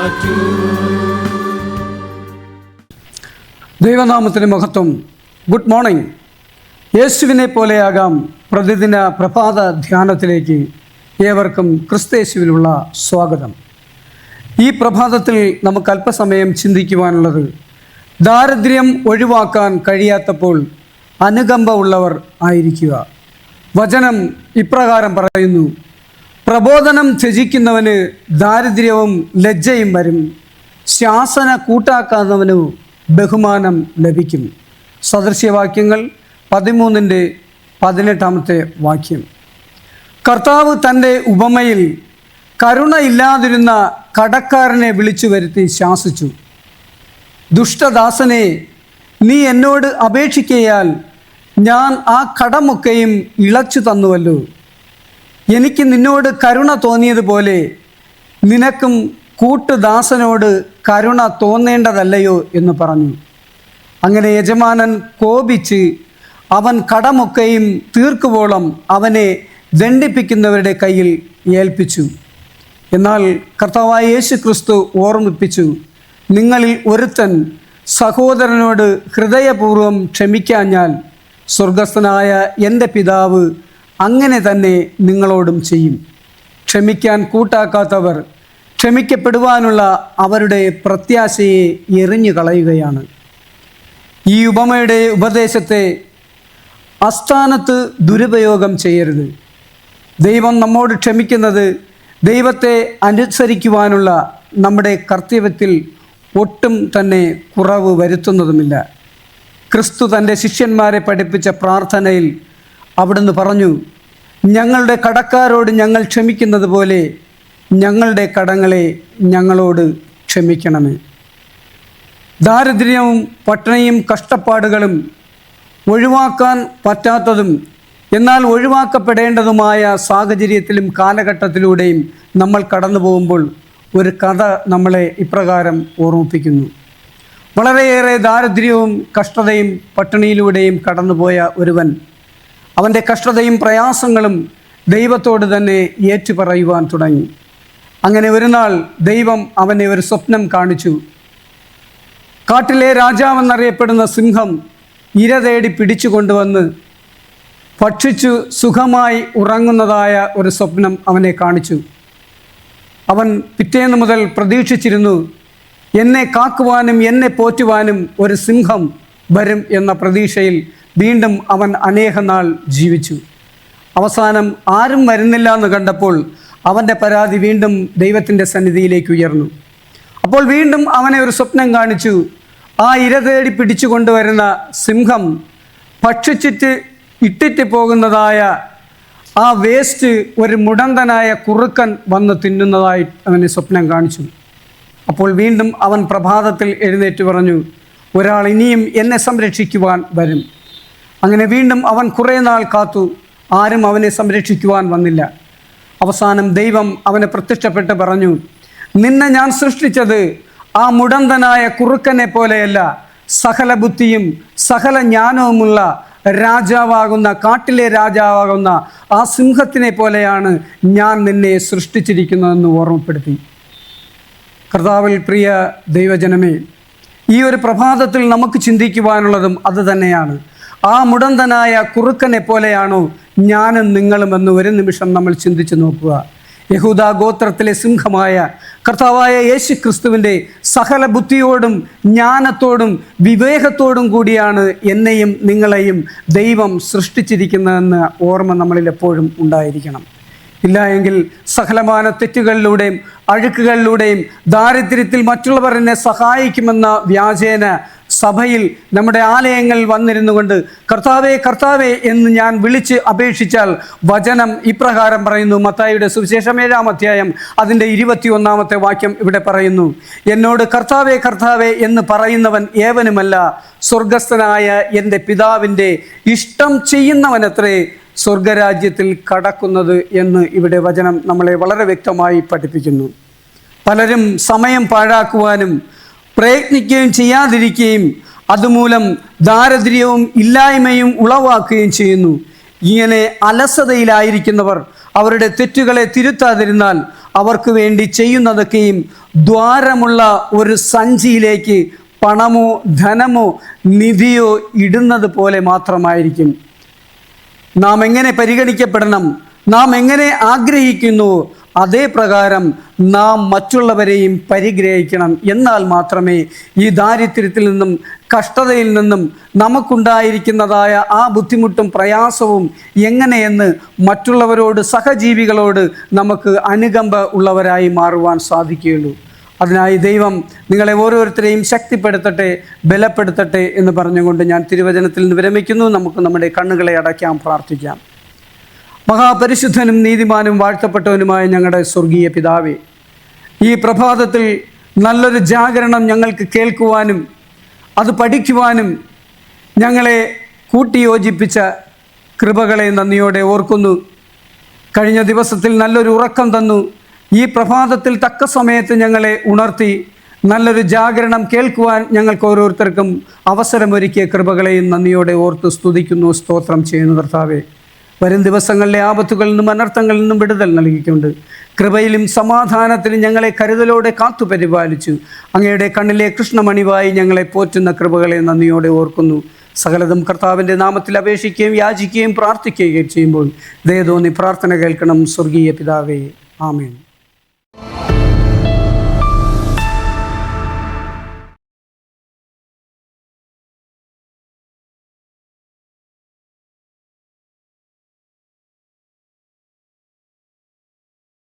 മാറ്റൂ. ദൈവനാമത്തിന് മഹത്വം. Good morning. യേശുവിനെ പോലെയാകാം പ്രതിദിന പ്രഭാത ധ്യാനത്തിലേക്ക് ഏവർക്കും ക്രിസ്തയേശുവിലുള്ള സ്വാഗതം. ഈ പ്രഭാതത്തിൽ നമുക്ക് അല്പസമയം ചിന്തിക്കുവാനുള്ളത്, ദാരിദ്ര്യം ഒഴിവാക്കാൻ കഴിയാത്തപ്പോൾ അനുകമ്പ ഉള്ളവർ ആയിരിക്കുക. വചനം ഇപ്രകാരം പറയുന്നു: പ്രബോധനം ത്യജിക്കുന്നവന് ദാരിദ്ര്യവും ലജ്ജയും വരും, ശാസന കൂട്ടാക്കാത്തവന് ബഹുമാനം ലഭിക്കും. സദൃശ്യവാക്യങ്ങൾ 13:18 വാക്യം. കർത്താവ് തൻ്റെ ഉപമയിൽ കരുണയില്ലാതിരുന്ന കടക്കാരനെ വിളിച്ചു വരുത്തി ശാസിച്ചു. ദുഷ്ടദാസനെ, നീ എന്നോട് അപേക്ഷിക്കയാൽ ഞാൻ ആ കടമൊക്കെയും ഇളച്ചു തന്നുവല്ലോ. എനിക്ക് നിന്നോട് കരുണ തോന്നിയതുപോലെ നിനക്കും കൂട്ടുദാസനോട് കരുണ തോന്നേണ്ടതല്ലയോ എന്ന് പറഞ്ഞു. അങ്ങനെ യജമാനൻ കോപിച്ച് അവൻ കടമൊക്കെയും തീർക്കുവോളം അവനെ ദണ്ഡിപ്പിക്കുന്നവരുടെ കയ്യിൽ ഏൽപ്പിച്ചു. എന്നാൽ കർത്താവായ യേശു ക്രിസ്തു ഓർമ്മിപ്പിച്ചു, നിങ്ങളിൽ ഒരുത്തൻ സഹോദരനോട് ഹൃദയപൂർവ്വം ക്ഷമിക്കാഞ്ഞാൽ സ്വർഗസ്ഥനായ എൻ്റെ പിതാവ് അങ്ങനെ തന്നെ നിങ്ങളോടും ചെയ്യും. ക്ഷമിക്കാൻ കൂട്ടാക്കാത്തവർ ക്ഷമിക്കപ്പെടുവാനുള്ള അവരുടെ പ്രത്യാശയെ എറിഞ്ഞു കളയുകയാണ്. ഈ ഉപമയുടെ ഉപദേശത്തെ അസ്ഥാനത്ത് ദുരുപയോഗം ചെയ്യരുത്. ദൈവം നമ്മോട് ക്ഷമിക്കുന്നത് ദൈവത്തെ അനുസരിക്കുവാനുള്ള നമ്മുടെ കർത്തവ്യത്തിൽ ഒട്ടും തന്നെ കുറവ് വരുത്തുന്നതുമില്ല. ക്രിസ്തു തൻ്റെ ശിഷ്യന്മാരെ പഠിപ്പിച്ച പ്രാർത്ഥനയിൽ അവിടുന്ന് പറഞ്ഞു, ഞങ്ങളുടെ കടക്കാരോട് ഞങ്ങൾ ക്ഷമിക്കുന്നത് പോലെ ഞങ്ങളുടെ കടങ്ങളെ ഞങ്ങളോട് ക്ഷമിക്കണമേ. ദാരിദ്ര്യവും പട്ടിണിയും കഷ്ടപ്പാടുകളും ഒഴിവാക്കാൻ പറ്റാത്തതും എന്നാൽ ഒഴിവാക്കപ്പെടേണ്ടതുമായ സാഹചര്യത്തിലും കാലഘട്ടത്തിലൂടെയും നമ്മൾ കടന്നു പോകുമ്പോൾ ഒരു കഥ നമ്മളെ ഇപ്രകാരം ഓർമ്മിപ്പിക്കുന്നു. വളരെയേറെ ദാരിദ്ര്യവും കഷ്ടതയും പട്ടിണിയിലൂടെയും കടന്നുപോയ ഒരുവൻ അവൻ്റെ കഷ്ടതയും പ്രയാസങ്ങളും ദൈവത്തോട് തന്നെ ഏറ്റുപറയുവാൻ തുടങ്ങി. അങ്ങനെ ഒരു നാൾ ദൈവം അവനെ ഒരു സ്വപ്നം കാണിച്ചു. കാട്ടിലെ രാജാവെന്നറിയപ്പെടുന്ന സിംഹം ഇര തേടി പിടിച്ചു കൊണ്ടുവന്ന് ഭക്ഷിച്ചു സുഖമായി ഉറങ്ങുന്നതായ ഒരു സ്വപ്നം അവനെ കാണിച്ചു. അവൻ പിറ്റേന്ന് മുതൽ പ്രതീക്ഷിച്ചിരുന്നു, എന്നെ കാക്കുവാനും എന്നെ പോറ്റുവാനും ഒരു സിംഹം വരും എന്ന പ്രതീക്ഷയിൽ വീണ്ടും അവൻ അനേക നാൾ ജീവിച്ചു. അവസാനം ആരും വരുന്നില്ല എന്ന് കണ്ടപ്പോൾ അവൻ്റെ പരാതി വീണ്ടും ദൈവത്തിൻ്റെ സന്നിധിയിലേക്ക് ഉയർന്നു. അപ്പോൾ വീണ്ടും അവനെ ഒരു സ്വപ്നം കാണിച്ചു. ആ ഇര തേടി പിടിച്ചു കൊണ്ടുവരുന്ന സിംഹം ഭക്ഷിച്ചിട്ട് ഇട്ടിട്ട് പോകുന്നതായ ആ വേസ്റ്റ് ഒരു മുടന്തനായ കുറുക്കൻ വന്ന് തിന്നുന്നതായി അവനെ സ്വപ്നം കാണിച്ചു. അപ്പോൾ വീണ്ടും അവൻ പ്രഭാതത്തിൽ എഴുന്നേറ്റ് പറഞ്ഞു, ഒരാൾ ഇനിയും എന്നെ സംരക്ഷിക്കുവാൻ വരും. അങ്ങനെ വീണ്ടും അവൻ കുറേ നാൾ കാത്തു. ആരും അവനെ സംരക്ഷിക്കുവാൻ വന്നില്ല. അവസാനം ദൈവം അവനെ പ്രത്യക്ഷപ്പെട്ട് പറഞ്ഞു, നിന്നെ ഞാൻ സൃഷ്ടിച്ചത് ആ മുടന്തനായ കുറുക്കനെ പോലെയല്ല, സകല ബുദ്ധിയും സകല ജ്ഞാനവുമുള്ള രാജാവാകുന്ന കാട്ടിലെ രാജാവാകുന്ന ആ സിംഹത്തിനെ പോലെയാണ് ഞാൻ നിന്നെ സൃഷ്ടിച്ചിരിക്കുന്നതെന്ന് ഓർമ്മപ്പെടുത്തി. കർത്താവിൽ പ്രിയ ദൈവജനമേ, ഈ ഒരു പ്രഭാതത്തിൽ നമുക്ക് ചിന്തിക്കുവാനുള്ളതും അത് തന്നെയാണ്. ആ മുടന്തനായ കുറുക്കനെ പോലെയാണോ ഞാനും നിങ്ങളും എന്ന് ഒരു നിമിഷം നമ്മൾ ചിന്തിച്ചു നോക്കുക. യഹൂദാ ഗോത്രത്തിലെ സിംഹമായ കർത്താവായ യേശു ക്രിസ്തുവിൻ്റെ സകല ബുദ്ധിയോടും ജ്ഞാനത്തോടും വിവേകത്തോടും കൂടിയാണ് എന്നെയും നിങ്ങളെയും ദൈവം സൃഷ്ടിച്ചിരിക്കുന്നതെന്ന് ഓർമ്മ നമ്മളിൽ എപ്പോഴും ഉണ്ടായിരിക്കണം. ഇല്ല എങ്കിൽ സകലമാന തെറ്റുകളിലൂടെയും അഴുക്കുകളിലൂടെയും ദാരിദ്ര്യത്തിൽ മറ്റുള്ളവർ എന്നെ സഹായിക്കുമെന്ന വ്യാജേന സഭയിൽ നമ്മുടെ ആലയങ്ങൾ വന്നിരുന്നു കൊണ്ട് കർത്താവേ കർത്താവേ എന്ന് ഞാൻ വിളിച്ച് അപേക്ഷിച്ചാൽ വചനം ഇപ്രകാരം പറയുന്നു. മത്തായിയുടെ സുവിശേഷം 7-ാം അധ്യായം അതിൻ്റെ 21-ാമത്തെ വാക്യം ഇവിടെ പറയുന്നു, എന്നോട് കർത്താവേ കർത്താവേ എന്ന് പറയുന്നവൻ ഏവനുമല്ല, സ്വർഗസ്ഥനായ എൻ്റെ പിതാവിൻ്റെ ഇഷ്ടം ചെയ്യുന്നവനത്രേ സ്വർഗരാജ്യത്തിൽ കടക്കുന്നത് എന്ന് ഇവിടെ വചനം നമ്മളെ വളരെ വ്യക്തമായി പഠിപ്പിക്കുന്നു. പലരും സമയം പാഴാക്കുവാനും പ്രയത്നിക്കുകയും ചെയ്യാതിരിക്കുകയും അതുമൂലം ദാരിദ്ര്യവും ഇല്ലായ്മയും ഉളവാക്കുകയും ചെയ്യുന്നു. ഇങ്ങനെ അലസതയിലായിരിക്കുന്നവർ അവരുടെ തെറ്റുകളെ തിരുത്താതിരുന്നാൽ അവർക്ക് വേണ്ടി ചെയ്യുന്നതൊക്കെയും ദ്വാരമുള്ള ഒരു സഞ്ചിയിലേക്ക് പണമോ ധനമോ നിധിയോ ഇടുന്നത് പോലെ മാത്രമായിരിക്കും. നാം എങ്ങനെ പരിഗണിക്കപ്പെടണം, നാം എങ്ങനെ ആഗ്രഹിക്കുന്നു, അതേ പ്രകാരം നാം മറ്റുള്ളവരെയും പരിഗ്രഹിക്കണം. എന്നാൽ മാത്രമേ ഈ ദാരിദ്ര്യത്തിൽ നിന്നും കഷ്ടതയിൽ നിന്നും നമുക്കുണ്ടായിരിക്കുന്നതായ ആ ബുദ്ധിമുട്ടും പ്രയാസവും എങ്ങനെയെന്ന് മറ്റുള്ളവരോട്, സഹജീവികളോട് നമുക്ക് അനുകമ്പ ഉള്ളവരായി മാറുവാൻ സാധിക്കുകയുള്ളൂ. അതിനായി ദൈവം നിങ്ങളെ ഓരോരുത്തരെയും ശക്തിപ്പെടുത്തട്ടെ, ബലപ്പെടുത്തട്ടെ എന്ന് പറഞ്ഞുകൊണ്ട് ഞാൻ തിരുവചനത്തിൽ നിന്ന് വിരമിക്കുന്നു. നമുക്ക് നമ്മുടെ കണ്ണുകളെ അടയ്ക്കാം, പ്രാർത്ഥിക്കാം. മഹാപരിശുദ്ധനും നീതിമാനും വാഴ്ത്തപ്പെട്ടവനുമായ ഞങ്ങളുടെ സ്വർഗീയ പിതാവേ, ഈ പ്രഭാതത്തിൽ നല്ലൊരു ജാഗരണം ഞങ്ങൾക്ക് കേൾക്കുവാനും അത് പഠിക്കുവാനും ഞങ്ങളെ കൂട്ടിയോജിപ്പിച്ച കൃപകളെ നന്ദിയോടെ ഓർക്കുന്നു. കഴിഞ്ഞ ദിവസത്തിൽ നല്ലൊരു ഉറക്കം തന്നു. ഈ പ്രഭാതത്തിൽ തക്ക സമയത്ത് ഞങ്ങളെ ഉണർത്തി നല്ലൊരു ജാഗരണം കേൾക്കുവാൻ ഞങ്ങൾക്ക് ഓരോരുത്തർക്കും അവസരമൊരുക്കിയ കൃപകളെയും നന്ദിയോടെ ഓർത്ത് സ്തുതിക്കുന്നു, സ്തോത്രം ചെയ്യുന്നു. കർത്താവേ, വരും ദിവസങ്ങളിലെ ആപത്തുകളിൽ നിന്നും അനർത്ഥങ്ങളിൽ നിന്നും വിടുതൽ നൽകിക്കൊണ്ട് കൃപയിലും സമാധാനത്തിലും ഞങ്ങളെ കരുതലോടെ കാത്തു പരിപാലിച്ചു അങ്ങയുടെ കണ്ണിലെ കൃഷ്ണമണിവായി ഞങ്ങളെ പോറ്റുന്ന കൃപകളെ നന്ദിയോടെ ഓർക്കുന്നു. സകലതും കർത്താവിൻ്റെ നാമത്തിൽ അപേക്ഷിക്കുകയും യാചിക്കുകയും പ്രാർത്ഥിക്കുകയും ചെയ്യുമ്പോൾ ദയ തോന്നി പ്രാർത്ഥന കേൾക്കണം. സ്വർഗീയ പിതാവേ, ആമേൻ.